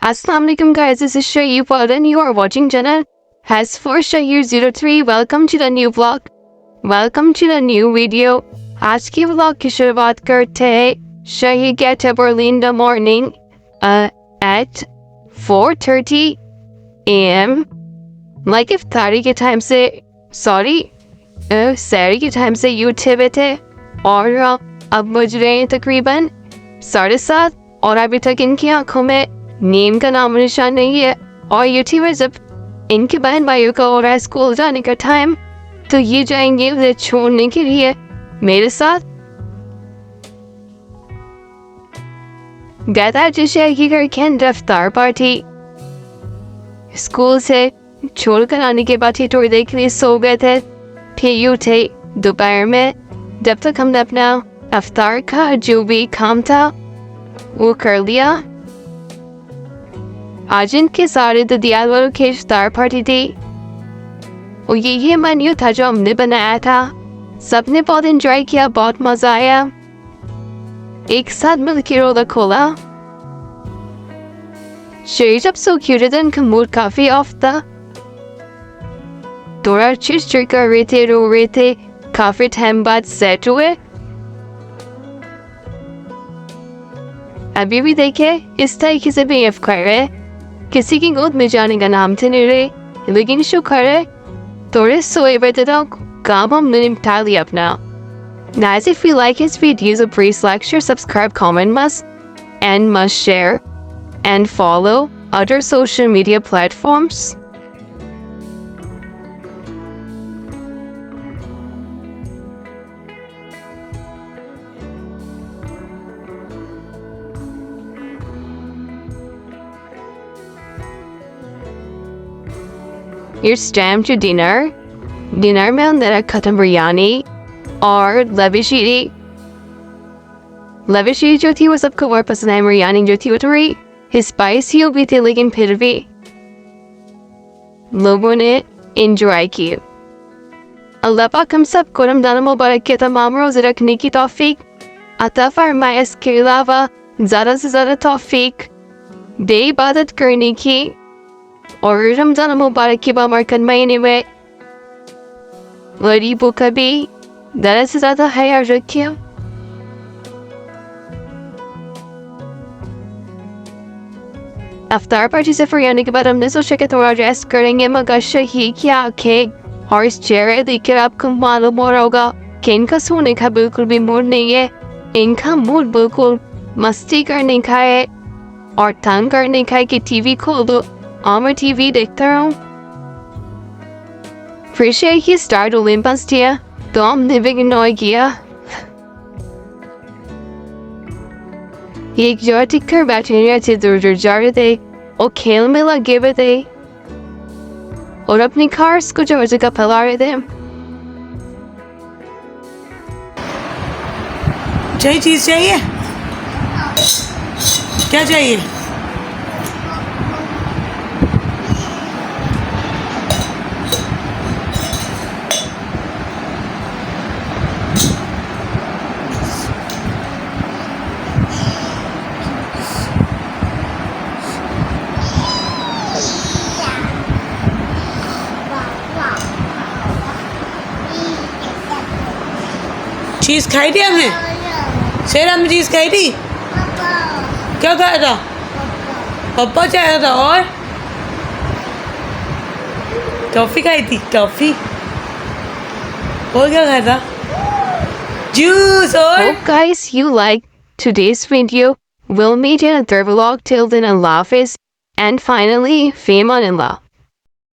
Assalamu alaikum guys, this is Shaheer and you are watching channel has for shaheer03. Welcome to the new vlog. Welcome to the new video. आज की vlog की शुरुआत करते हैं. Shaheer get up early in the morning at 4:30 a.m. like इफ्तारी के time से सहरी के टाइम से ये उठे हुए थे और अब बज रहे हैं तकरीबन 7:30 और अभी तक इनकी आंखों में नींद का नाम निशान नहीं है. और ये थी जब इनके बहन भाइयों का हो रहा है स्कूल जाने का टाइम, तो ये जाएंगे उसे छोड़ने के लिए मेरे साथ. गया था शहर की घर के अंदर इफ्तार पार्टी. स्कूल से छोड़कर आने के बाद थोड़ी देर के लिए सो गए थे. फिर ये उठे दोपहर में. जब तक हमने अपना इफ्तार का जो भी काम था वो कर लिया. आज इनके सारे ददियाल वालों की इफ्तार पार्टी थी और ये मेन्यू था जो हमने बनाया था. सबने बहुत एंजॉय किया, बहुत मजा आया. एक साथ मिलकर रोला खोला. शरीर जब सो क्यूट था, इनका मूड काफी ऑफ था. थोड़ा चिड़चिड़ कर रहे थे, रो रहे थे. काफी टाइम बाद सेट हुए. अभी भी देखे इस तरीके से बिहेव कर रहे. किसी की गोद में जाने का नाम थे नहीं रहे, लेकिन शुक्र है थोड़े सोए बैठे तो काम हमने निपटा लिया अपना. Guys, if you like his videos, please like, share, subscribe, comment, must share and follow other social media platforms. It's time to dinner. Dinner में अंदर रखा था बिरयानी और लविशीरी. लविशीरी जो थी वो सबको बहुत पसंद है. बिरयानी जो थी वो थोड़ी स्पाइसी हो गई थी, लेकिन फिर भी लोगों ने एंजॉय की. अल्लाह पाक हम सबको रमजान मुबारक के तमाम रोज़े रखने की तौफीक अता फरमाए. इसके अलावा ज़्यादा से ज़्यादा तौफीक दे इबादत करने की और रमजान मुबारक के बाबरकत महीने में गरीबों का भी ज़्यादा से ज़्यादा ख्याल रखिए. इफ्तार पार्टी से फ्री आने के बाद हमने सोचा कि थोड़ा रेस्ट करेंगे, मगर शहीर की आंखें और इस चेहरे देखकर आपको मालूम हो रहा होगा कि इनका सोने का बिल्कुल भी मूड नहीं है. इनका मूड बिल्कुल मस्ती करने का है और तंग करने का है कि टीवी खोल दो और मैं टीवी देखता रहूं. फिर शहर की स्टार्ट ओलंपस दिया तो हमने भी इग्नोर किया. एक जगह टिक कर बैठे रहते, दूर दूर जा रहे थे और खेल में लगे हुए थे और अपनी कार्स को जगह जगह फैला रहे थे. चाहिए चीज चाहिए, क्या चाहिए? चीज खाई थी हमने. शेर हमने चीज खाई थी. क्या खाया था? पप्पा चाहा था और टॉफी खाई थी. टॉफी और क्या खाया था? जूस. और Hope guys you like today's video. We'll meet in another vlog. Till then, Allah Hafiz, and finally, fame on Allah.